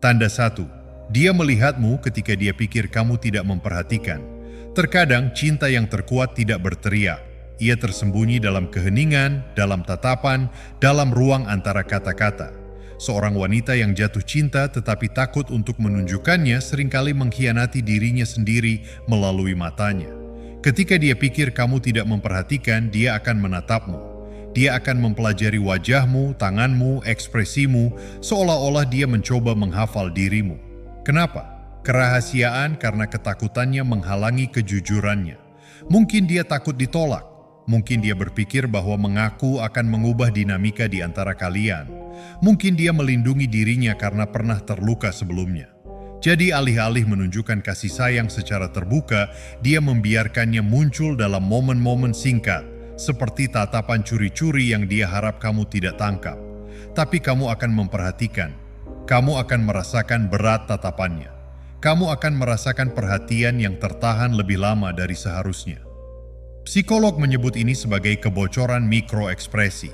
Tanda 1. Dia melihatmu ketika dia pikir kamu tidak memperhatikan. Terkadang cinta yang terkuat tidak berteriak. Ia tersembunyi dalam keheningan, dalam tatapan, dalam ruang antara kata-kata. Seorang wanita yang jatuh cinta tetapi takut untuk menunjukkannya seringkali mengkhianati dirinya sendiri melalui matanya. Ketika dia pikir kamu tidak memperhatikan, dia akan menatapmu. Dia akan mempelajari wajahmu, tanganmu, ekspresimu, seolah-olah dia mencoba menghafal dirimu. Kenapa? Kerahasiaan karena ketakutannya menghalangi kejujurannya. Mungkin dia takut ditolak. Mungkin dia berpikir bahwa mengaku akan mengubah dinamika di antara kalian. Mungkin dia melindungi dirinya karena pernah terluka sebelumnya. Jadi alih-alih menunjukkan kasih sayang secara terbuka, dia membiarkannya muncul dalam momen-momen singkat, seperti tatapan curi-curi yang dia harap kamu tidak tangkap. Tapi kamu akan memperhatikan. Kamu akan merasakan berat tatapannya. Kamu akan merasakan perhatian yang tertahan lebih lama dari seharusnya. Psikolog menyebut ini sebagai kebocoran mikroekspresi.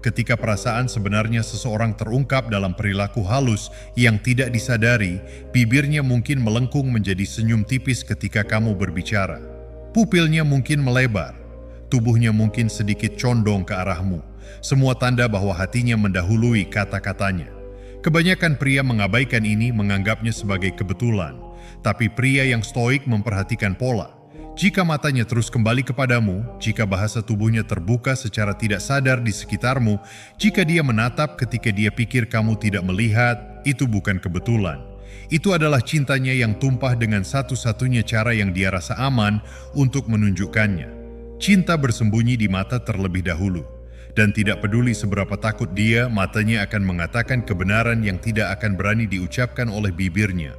Ketika perasaan sebenarnya seseorang terungkap dalam perilaku halus yang tidak disadari, bibirnya mungkin melengkung menjadi senyum tipis ketika kamu berbicara. Pupilnya mungkin melebar. Tubuhnya mungkin sedikit condong ke arahmu. Semua tanda bahwa hatinya mendahului kata-katanya. Kebanyakan pria mengabaikan ini, menganggapnya sebagai kebetulan. Tapi pria yang stoik memperhatikan pola. Jika matanya terus kembali kepadamu, jika bahasa tubuhnya terbuka secara tidak sadar di sekitarmu, jika dia menatap ketika dia pikir kamu tidak melihat, itu bukan kebetulan. Itu adalah cintanya yang tumpah dengan satu-satunya cara yang dia rasa aman untuk menunjukkannya. Cinta bersembunyi di mata terlebih dahulu. Dan tidak peduli seberapa takut dia, matanya akan mengatakan kebenaran yang tidak akan berani diucapkan oleh bibirnya.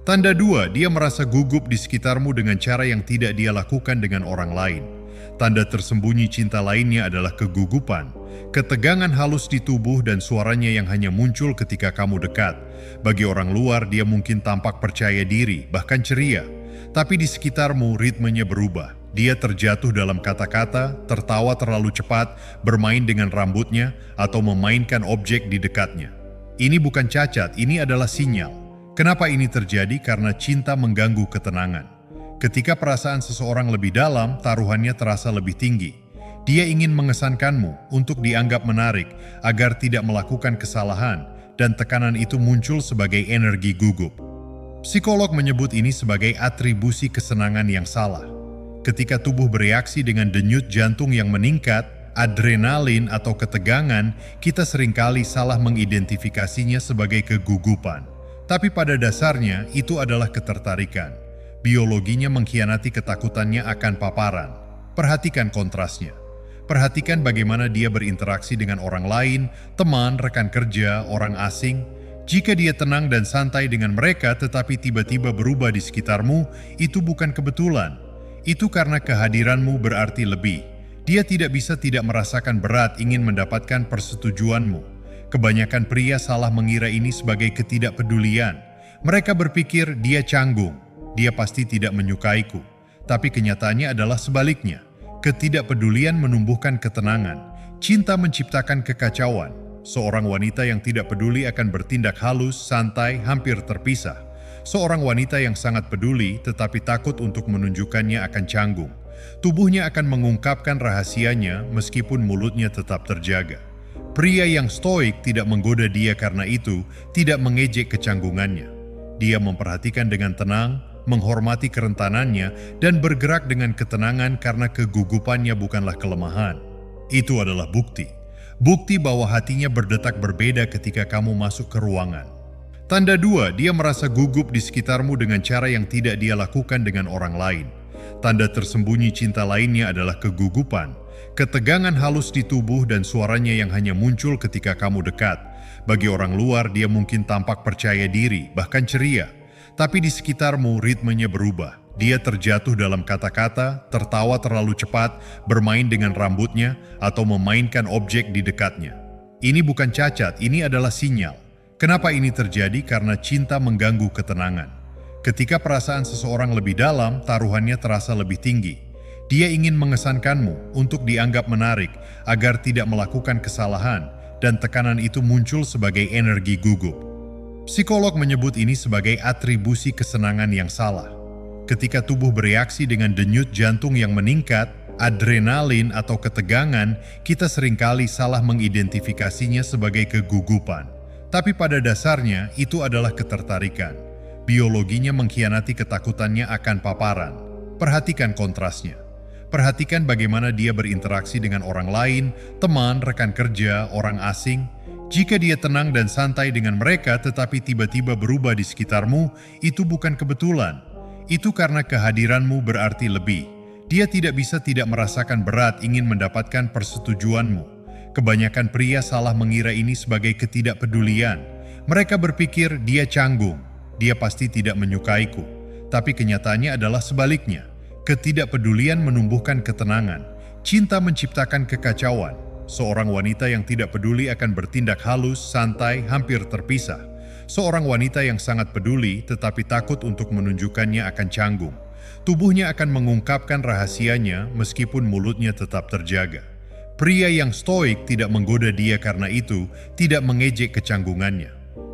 Tanda 2, dia merasa gugup di sekitarmu dengan cara yang tidak dia lakukan dengan orang lain. Tanda tersembunyi cinta lainnya adalah kegugupan, ketegangan halus di tubuh dan suaranya yang hanya muncul ketika kamu dekat. Bagi orang luar, dia mungkin tampak percaya diri, bahkan ceria. Tapi di sekitarmu, ritmenya berubah. Dia terjatuh dalam kata-kata, tertawa terlalu cepat, bermain dengan rambutnya, atau memainkan objek di dekatnya. Ini bukan cacat, ini adalah sinyal. Kenapa ini terjadi? Karena cinta mengganggu ketenangan. Ketika perasaan seseorang lebih dalam, taruhannya terasa lebih tinggi. Dia ingin mengesankanmu untuk dianggap menarik, agar tidak melakukan kesalahan, dan tekanan itu muncul sebagai energi gugup. Psikolog menyebut ini sebagai atribusi kesenangan yang salah. Ketika tubuh bereaksi dengan denyut jantung yang meningkat, adrenalin atau ketegangan, kita seringkali salah mengidentifikasinya sebagai kegugupan. Tapi pada dasarnya, itu adalah ketertarikan. Biologinya mengkhianati ketakutannya akan paparan. Perhatikan kontrasnya. Perhatikan bagaimana dia berinteraksi dengan orang lain, teman, rekan kerja, orang asing. Jika dia tenang dan santai dengan mereka tetapi tiba-tiba berubah di sekitarmu, itu bukan kebetulan. Itu karena kehadiranmu berarti lebih. Dia tidak bisa tidak merasakan berat ingin mendapatkan persetujuanmu. Kebanyakan pria salah mengira ini sebagai ketidakpedulian. Mereka berpikir dia canggung, dia pasti tidak menyukaiku. Tapi kenyataannya adalah sebaliknya. Ketidakpedulian menumbuhkan ketenangan. Cinta menciptakan kekacauan. Seorang wanita yang tidak peduli akan bertindak halus, santai, hampir terpisah. Seorang wanita yang sangat peduli tetapi takut untuk menunjukkannya akan canggung. Tubuhnya akan mengungkapkan rahasianya meskipun mulutnya tetap terjaga. Pria yang stoik tidak menggoda dia karena itu, tidak mengejek kecanggungannya. Dia memperhatikan dengan tenang, menghormati kerentanannya, dan bergerak dengan ketenangan karena kegugupannya bukanlah kelemahan. Itu adalah bukti. Bukti bahwa hatinya berdetak berbeda ketika kamu masuk ke ruangan. Tanda 2, dia merasa gugup di sekitarmu dengan cara yang tidak dia lakukan dengan orang lain. Tanda tersembunyi cinta lainnya adalah kegugupan, ketegangan halus di tubuh dan suaranya yang hanya muncul ketika kamu dekat. Bagi orang luar, dia mungkin tampak percaya diri, bahkan ceria. Tapi di sekitarmu, ritmenya berubah. Dia terjatuh dalam kata-kata, tertawa terlalu cepat, bermain dengan rambutnya, atau memainkan objek di dekatnya. Ini bukan cacat, ini adalah sinyal. Kenapa ini terjadi? Karena cinta mengganggu ketenangan. Ketika perasaan seseorang lebih dalam, taruhannya terasa lebih tinggi. Dia ingin mengesankanmu untuk dianggap menarik, agar tidak melakukan kesalahan, dan tekanan itu muncul sebagai energi gugup. Psikolog menyebut ini sebagai atribusi kesenangan yang salah. Ketika tubuh bereaksi dengan denyut jantung yang meningkat, adrenalin atau ketegangan, kita seringkali salah mengidentifikasinya sebagai kegugupan. Tapi pada dasarnya itu adalah ketertarikan. Biologinya mengkhianati ketakutannya akan paparan. Perhatikan kontrasnya. Perhatikan bagaimana dia berinteraksi dengan orang lain, teman, rekan kerja, orang asing. Jika dia tenang dan santai dengan mereka tetapi tiba-tiba berubah di sekitarmu, itu bukan kebetulan. Itu karena kehadiranmu berarti lebih. Dia tidak bisa tidak merasakan berat ingin mendapatkan persetujuanmu. Kebanyakan pria salah mengira ini sebagai ketidakpedulian. Mereka berpikir dia canggung, dia pasti tidak menyukaiku. Tapi kenyataannya adalah sebaliknya. Ketidakpedulian menumbuhkan ketenangan. Cinta menciptakan kekacauan. Seorang wanita yang tidak peduli akan bertindak halus, santai, hampir terpisah. Seorang wanita yang sangat peduli tetapi takut untuk menunjukkannya akan canggung. Tubuhnya akan mengungkapkan rahasianya meskipun mulutnya tetap terjaga. Pria yang stoik tidak menggoda dia karena itu, tidak mengejek kecanggungannya.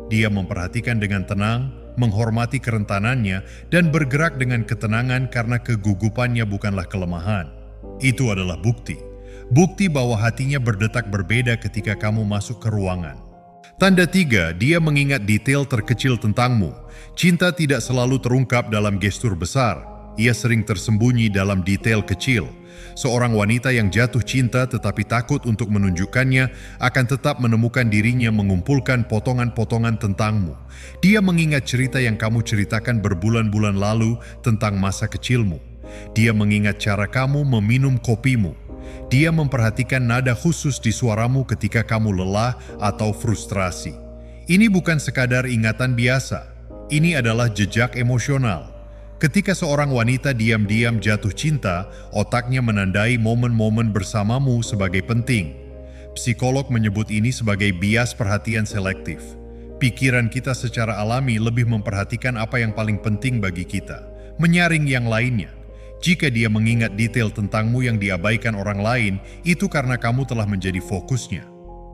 Dia memperhatikan dengan tenang, menghormati kerentanannya, dan bergerak dengan ketenangan karena kegugupannya bukanlah kelemahan. Itu adalah bukti. Bukti bahwa hatinya berdetak berbeda ketika kamu masuk ke ruangan. Tanda 3, dia mengingat detail terkecil tentangmu. Cinta tidak selalu terungkap dalam gestur besar. Ia sering tersembunyi dalam detail kecil. Seorang wanita yang jatuh cinta tetapi takut untuk menunjukkannya akan tetap menemukan dirinya mengumpulkan potongan-potongan tentangmu. Dia mengingat cerita yang kamu ceritakan berbulan-bulan lalu tentang masa kecilmu. Dia mengingat cara kamu meminum kopimu. Dia memperhatikan nada khusus di suaramu ketika kamu lelah atau frustrasi. Ini bukan sekadar ingatan biasa. Ini adalah jejak emosional. Ketika seorang wanita diam-diam jatuh cinta, otaknya menandai momen-momen bersamamu sebagai penting. Psikolog menyebut ini sebagai bias perhatian selektif. Pikiran kita secara alami lebih memperhatikan apa yang paling penting bagi kita, menyaring yang lainnya. Jika dia mengingat detail tentangmu yang diabaikan orang lain, itu karena kamu telah menjadi fokusnya.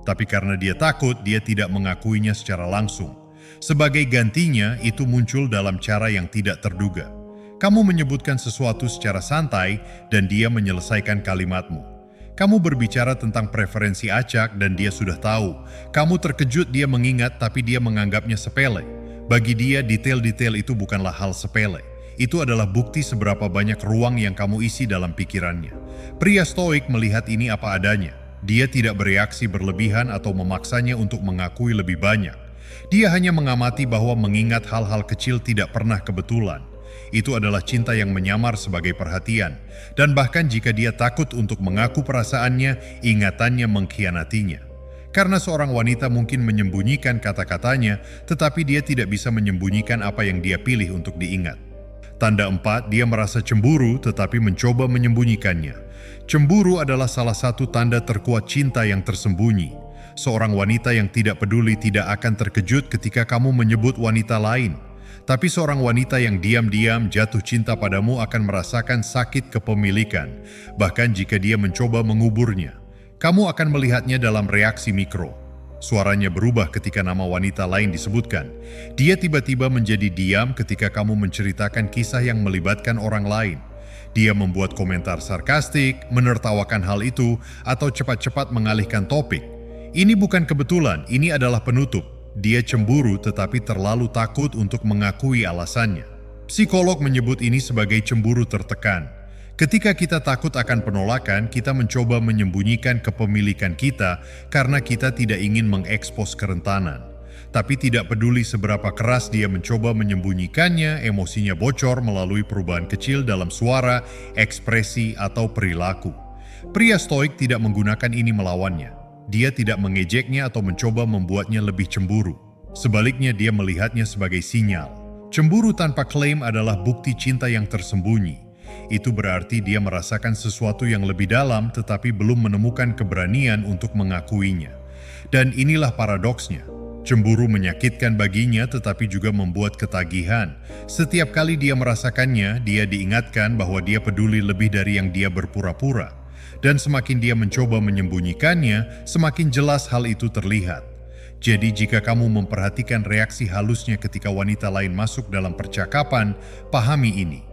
Tapi karena dia takut, dia tidak mengakuinya secara langsung. Sebagai gantinya, itu muncul dalam cara yang tidak terduga. Kamu menyebutkan sesuatu secara santai dan dia menyelesaikan kalimatmu. Kamu berbicara tentang preferensi acak dan dia sudah tahu. Kamu terkejut dia mengingat tapi dia menganggapnya sepele. Bagi dia, detail-detail itu bukanlah hal sepele. Itu adalah bukti seberapa banyak ruang yang kamu isi dalam pikirannya. Pria stoik melihat ini apa adanya. Dia tidak bereaksi berlebihan atau memaksanya untuk mengakui lebih banyak. Dia hanya mengamati bahwa mengingat hal-hal kecil tidak pernah kebetulan. Itu adalah cinta yang menyamar sebagai perhatian. Dan bahkan jika dia takut untuk mengaku perasaannya, ingatannya mengkhianatinya. Karena seorang wanita mungkin menyembunyikan kata-katanya, tetapi dia tidak bisa menyembunyikan apa yang dia pilih untuk diingat. Tanda 4, dia merasa cemburu tetapi mencoba menyembunyikannya. Cemburu adalah salah satu tanda terkuat cinta yang tersembunyi. Seorang wanita yang tidak peduli tidak akan terkejut ketika kamu menyebut wanita lain. Tapi seorang wanita yang diam-diam jatuh cinta padamu akan merasakan sakit kepemilikan, bahkan jika dia mencoba menguburnya. Kamu akan melihatnya dalam reaksi mikro. Suaranya berubah ketika nama wanita lain disebutkan. Dia tiba-tiba menjadi diam ketika kamu menceritakan kisah yang melibatkan orang lain. Dia membuat komentar sarkastik, menertawakan hal itu, atau cepat-cepat mengalihkan topik. Ini bukan kebetulan, ini adalah penutup. Dia cemburu tetapi terlalu takut untuk mengakui alasannya. Psikolog menyebut ini sebagai cemburu tertekan. Ketika kita takut akan penolakan, kita mencoba menyembunyikan kepemilikan kita karena kita tidak ingin mengekspos kerentanan. Tapi tidak peduli seberapa keras dia mencoba menyembunyikannya, emosinya bocor melalui perubahan kecil dalam suara, ekspresi, atau perilaku. Pria stoik tidak menggunakan ini melawannya. Dia tidak mengejeknya atau mencoba membuatnya lebih cemburu. Sebaliknya, dia melihatnya sebagai sinyal. Cemburu tanpa klaim adalah bukti cinta yang tersembunyi. Itu berarti dia merasakan sesuatu yang lebih dalam tetapi belum menemukan keberanian untuk mengakuinya. Dan inilah paradoksnya. Cemburu menyakitkan baginya tetapi juga membuat ketagihan. Setiap kali dia merasakannya, dia diingatkan bahwa dia peduli lebih dari yang dia berpura-pura. Dan semakin dia mencoba menyembunyikannya, semakin jelas hal itu terlihat. Jadi jika kamu memperhatikan reaksi halusnya ketika wanita lain masuk dalam percakapan, pahami ini.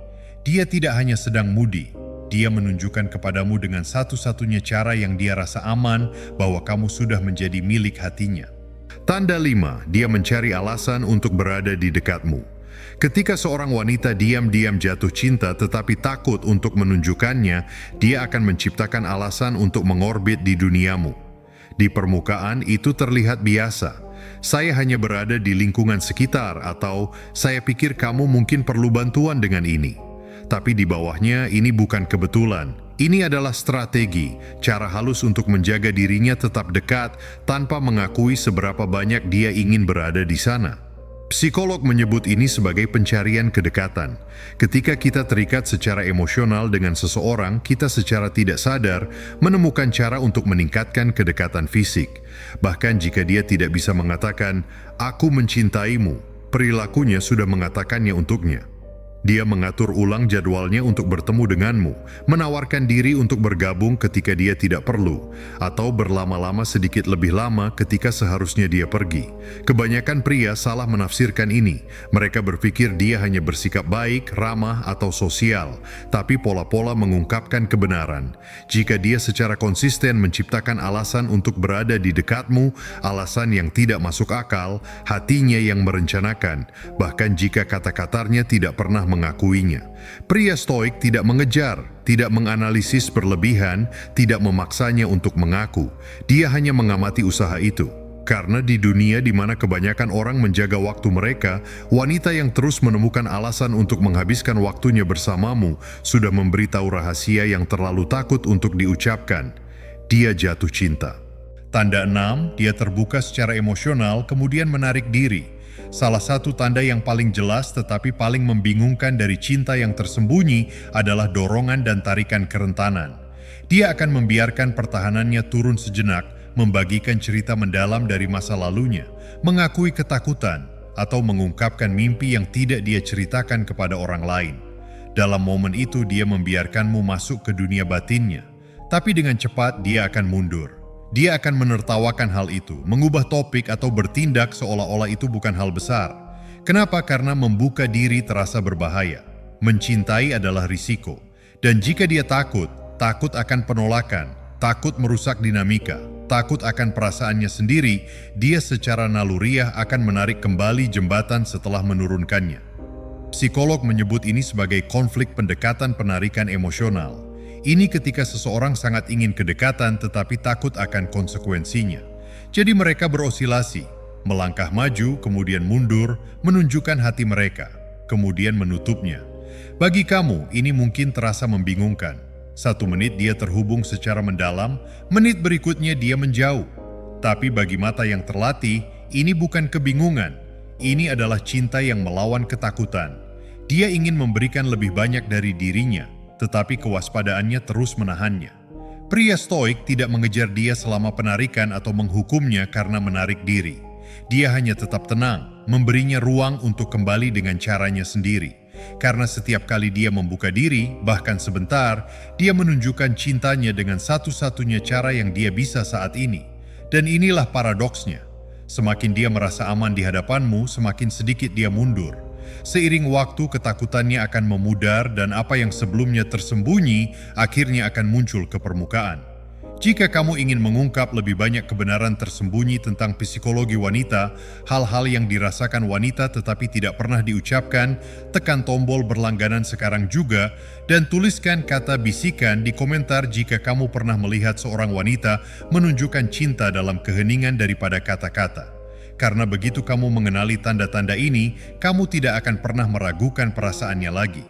Dia tidak hanya sedang moody, dia menunjukkan kepadamu dengan satu-satunya cara yang dia rasa aman bahwa kamu sudah menjadi milik hatinya. Tanda 5, dia mencari alasan untuk berada di dekatmu. Ketika seorang wanita diam-diam jatuh cinta tetapi takut untuk menunjukkannya, dia akan menciptakan alasan untuk mengorbit di duniamu. Di permukaan itu terlihat biasa. Saya hanya berada di lingkungan sekitar, atau saya pikir kamu mungkin perlu bantuan dengan ini. Tapi di bawahnya ini bukan kebetulan. Ini adalah strategi, cara halus untuk menjaga dirinya tetap dekat tanpa mengakui seberapa banyak dia ingin berada di sana. Psikolog menyebut ini sebagai pencarian kedekatan. Ketika kita terikat secara emosional dengan seseorang, kita secara tidak sadar menemukan cara untuk meningkatkan kedekatan fisik. Bahkan jika dia tidak bisa mengatakan, "Aku mencintaimu," perilakunya sudah mengatakannya untuknya. Dia mengatur ulang jadwalnya untuk bertemu denganmu, menawarkan diri untuk bergabung ketika dia tidak perlu, atau berlama-lama sedikit lebih lama ketika seharusnya dia pergi. Kebanyakan pria salah menafsirkan ini. Mereka berpikir dia hanya bersikap baik, ramah, atau sosial, tapi pola-pola mengungkapkan kebenaran. Jika dia secara konsisten menciptakan alasan untuk berada di dekatmu, alasan yang tidak masuk akal, hatinya yang merencanakan, bahkan jika kata-katanya tidak pernah mengakuinya. Pria stoik tidak mengejar, tidak menganalisis berlebihan, tidak memaksanya untuk mengaku. Dia hanya mengamati usaha itu. Karena di dunia di mana kebanyakan orang menjaga waktu mereka, wanita yang terus menemukan alasan untuk menghabiskan waktunya bersamamu sudah memberitahu rahasia yang terlalu takut untuk diucapkan. Dia jatuh cinta. Tanda 6, dia terbuka secara emosional kemudian menarik diri. Salah satu tanda yang paling jelas tetapi paling membingungkan dari cinta yang tersembunyi adalah dorongan dan tarikan kerentanan. Dia akan membiarkan pertahanannya turun sejenak, membagikan cerita mendalam dari masa lalunya, mengakui ketakutan, atau mengungkapkan mimpi yang tidak dia ceritakan kepada orang lain. Dalam momen itu dia membiarkanmu masuk ke dunia batinnya, tapi dengan cepat dia akan mundur. Dia akan menertawakan hal itu, mengubah topik atau bertindak seolah-olah itu bukan hal besar. Kenapa? Karena membuka diri terasa berbahaya. Mencintai adalah risiko. Dan jika dia takut akan penolakan, takut merusak dinamika, takut akan perasaannya sendiri, dia secara naluriah akan menarik kembali jembatan setelah menurunkannya. Psikolog menyebut ini sebagai konflik pendekatan penarikan emosional. Ini ketika seseorang sangat ingin kedekatan tetapi takut akan konsekuensinya. Jadi mereka berosilasi, melangkah maju, kemudian mundur, menunjukkan hati mereka, kemudian menutupnya. Bagi kamu, ini mungkin terasa membingungkan. 1 menit dia terhubung secara mendalam, menit berikutnya dia menjauh. Tapi bagi mata yang terlatih, ini bukan kebingungan. Ini adalah cinta yang melawan ketakutan. Dia ingin memberikan lebih banyak dari dirinya, tetapi kewaspadaannya terus menahannya. Pria stoik tidak mengejar dia selama penarikan atau menghukumnya karena menarik diri. Dia hanya tetap tenang, memberinya ruang untuk kembali dengan caranya sendiri. Karena setiap kali dia membuka diri, bahkan sebentar, dia menunjukkan cintanya dengan satu-satunya cara yang dia bisa saat ini. Dan inilah paradoksnya. Semakin dia merasa aman di hadapanmu, semakin sedikit dia mundur. Seiring waktu, ketakutannya akan memudar dan apa yang sebelumnya tersembunyi akhirnya akan muncul ke permukaan. Jika kamu ingin mengungkap lebih banyak kebenaran tersembunyi tentang psikologi wanita, hal-hal yang dirasakan wanita tetapi tidak pernah diucapkan, tekan tombol berlangganan sekarang juga dan tuliskan kata bisikan di komentar jika kamu pernah melihat seorang wanita menunjukkan cinta dalam keheningan daripada kata-kata. Karena begitu kamu mengenali tanda-tanda ini, kamu tidak akan pernah meragukan perasaannya lagi.